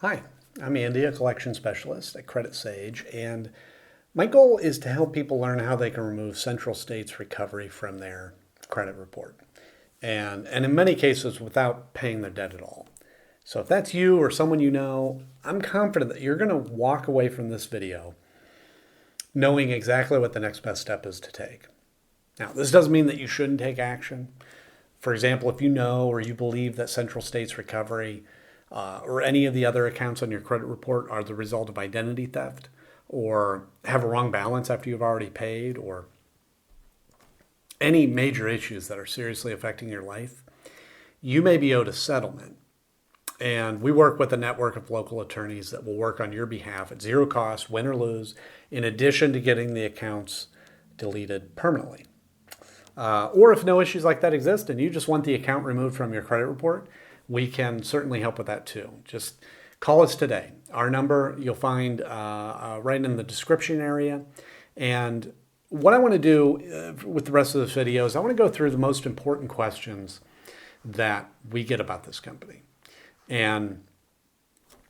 Hi, I'm Andy, a collection specialist at Credit Sage, and my goal is to help people learn how they can remove Central States Recovery from their credit report, and in many cases without paying their debt at all. So if that's you or someone you know, I'm confident that you're going to walk away from this video knowing exactly what the next best step is to take. Now, this doesn't mean that you shouldn't take action. For example, if you know or you believe that Central States Recovery or any of the other accounts on your credit report are the result of identity theft, or have a wrong balance after you've already paid, or any major issues that are seriously affecting your life, you may be owed a settlement. And we work with a network of local attorneys that will work on your behalf at zero cost, win or lose, in addition to getting the accounts deleted permanently. Or if no issues like that exist and you just want the account removed from your credit report, we can certainly help with that too. Just call us today. Our number you'll find right in the description area. And what I want to do with the rest of this video is I want to go through the most important questions that we get about this company. And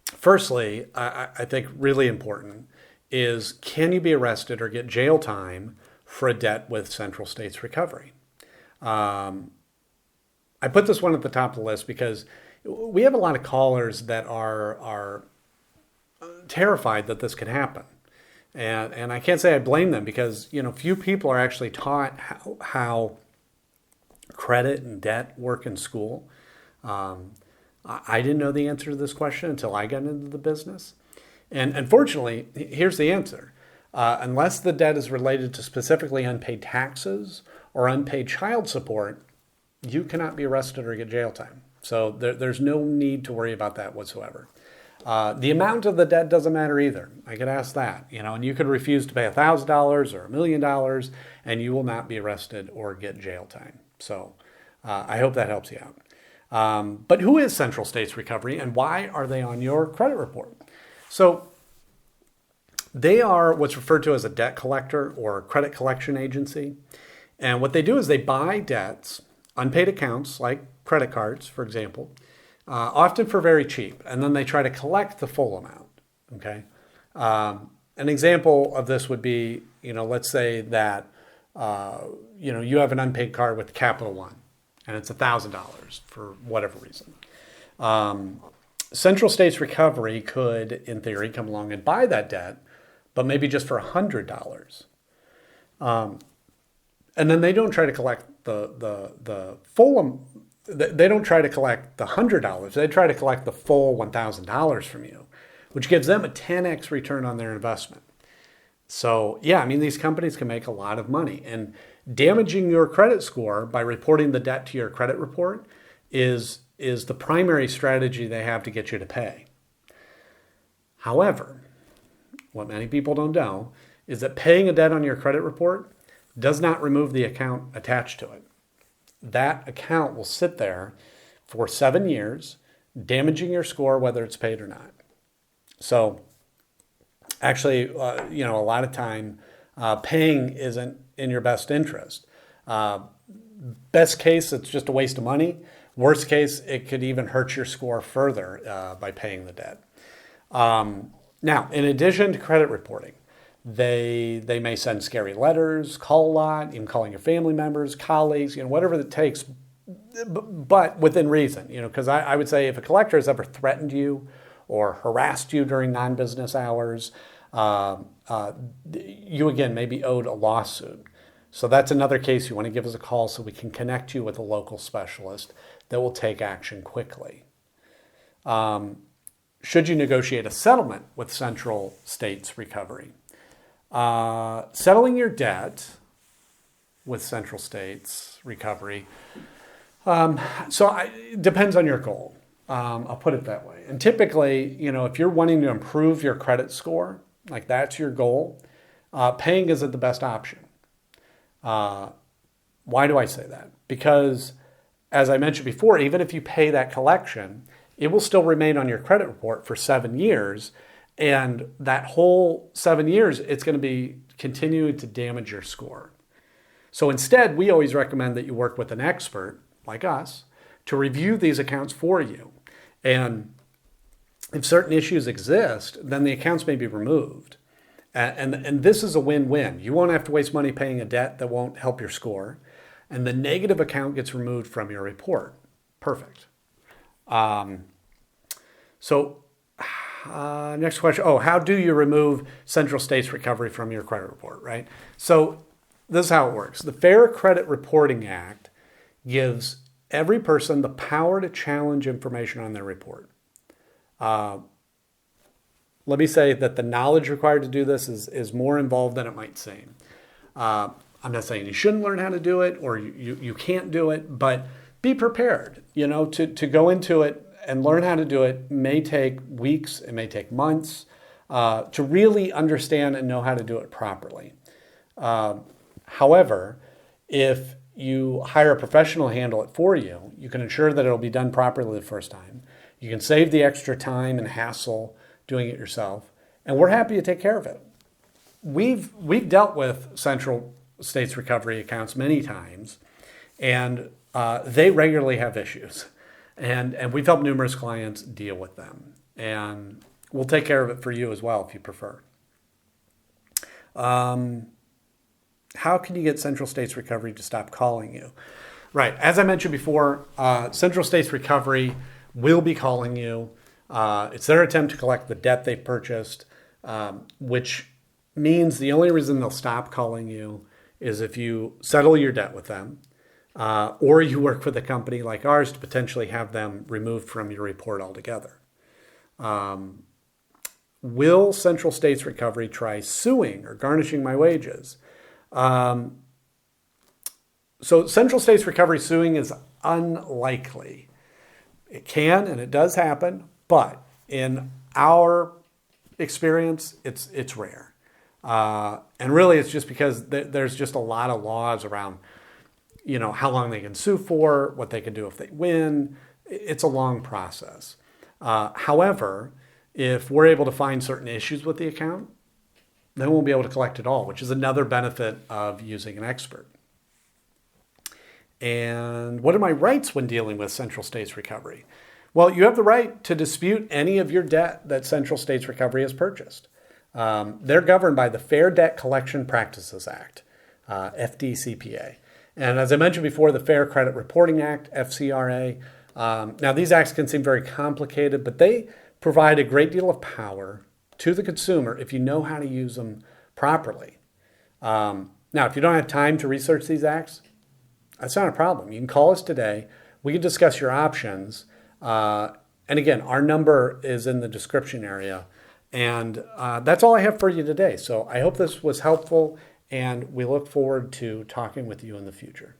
firstly, I think really important is, can you be arrested or get jail time for a debt with Central States Recovery? I put this one at the top of the list because we have a lot of callers that are terrified that this could happen. And I can't say I blame them because, few people are actually taught how credit and debt work in school. I didn't know the answer to this question until I got into the business. And unfortunately, here's the answer. Unless the debt is related to specifically unpaid taxes or unpaid child support, you cannot be arrested or get jail time. So there's no need to worry about that whatsoever. The amount of the debt doesn't matter either. I get asked that, and you could refuse to pay $1,000 or $1 million and you will not be arrested or get jail time. So I hope that helps you out. But who is Central States Recovery and why are they on your credit report? So they are what's referred to as a debt collector or credit collection agency. And what they do is they buy debts, unpaid accounts like credit cards, for example, often for very cheap. And then they try to collect the full amount. Okay. An example of this would be, let's say that, you have an unpaid card with Capital One and it's $1,000 for whatever reason. Central States Recovery could, in theory, come along and buy that debt, but maybe just for $100. And then they don't try to collect the full. They don't try to collect the $100. They try to collect the full $1,000 from you, which gives them a 10x return on their investment. So yeah, these companies can make a lot of money, and damaging your credit score by reporting the debt to your credit report is the primary strategy they have to get you to pay. However, what many people don't know is that paying a debt on your credit report does not remove the account attached to it. That account will sit there for 7 years, damaging your score whether it's paid or not. So actually, a lot of time, paying isn't in your best interest. Best case, it's just a waste of money. Worst case, it could even hurt your score further by paying the debt. Now, in addition to credit reporting, they may send scary letters, call a lot, even calling your family members, colleagues, whatever it takes, but within reason, because I would say if a collector has ever threatened you or harassed you during non-business hours, you again may be owed a lawsuit. So that's another case you want to give us a call so we can connect you with a local specialist that will take action quickly. Should you negotiate a settlement with Central States Recovery? Settling your debt with Central States Recovery, it depends on your goal. I'll put it that way. And typically, if you're wanting to improve your credit score, like that's your goal, paying isn't the best option. Why do I say that? Because, as I mentioned before, even if you pay that collection, it will still remain on your credit report for 7 years. And that whole 7 years, it's going to be continuing to damage your score. So instead, we always recommend that you work with an expert like us to review these accounts for you. And if certain issues exist, then the accounts may be removed. And this is a win-win. You won't have to waste money paying a debt that won't help your score. And the negative account gets removed from your report. Perfect. Next question. Oh, how do you remove Central States Recovery from your credit report, right? So this is how it works. The Fair Credit Reporting Act gives every person the power to challenge information on their report. Let me say that the knowledge required to do this is more involved than it might seem. I'm not saying you shouldn't learn how to do it or you can't do it, but be prepared. To go into it and learn how to do it may take weeks, it may take months to really understand and know how to do it properly. However, if you hire a professional to handle it for you, you can ensure that it'll be done properly the first time. You can save the extra time and hassle doing it yourself, and we're happy to take care of it. We've dealt with Central States Recovery accounts many times, and they regularly have issues, and we've helped numerous clients deal with them, and we'll take care of it for you as well if you prefer. How can you get Central States Recovery to stop calling you? Right, as I mentioned before, Central States Recovery will be calling you. It's their attempt to collect the debt they've purchased, which means the only reason they'll stop calling you is if you settle your debt with them, or you work with a company like ours to potentially have them removed from your report altogether. Will Central States Recovery try suing or garnishing my wages? So Central States Recovery suing is unlikely. It can and it does happen, but in our experience, it's rare. And really, it's just because there's just a lot of laws around, how long they can sue for, what they can do if they win. It's a long process. However, if we're able to find certain issues with the account, then we'll be able to collect it all, which is another benefit of using an expert. And what are my rights when dealing with Central States Recovery? Well, you have the right to dispute any of your debt that Central States Recovery has purchased. They're governed by the Fair Debt Collection Practices Act, FDCPA. And as I mentioned before, the Fair Credit Reporting Act, FCRA. Now, these acts can seem very complicated, but they provide a great deal of power to the consumer if you know how to use them properly. Now, if you don't have time to research these acts, that's not a problem. You can call us today. We can discuss your options. And again, our number is in the description area. And that's all I have for you today. So I hope this was helpful, and we look forward to talking with you in the future.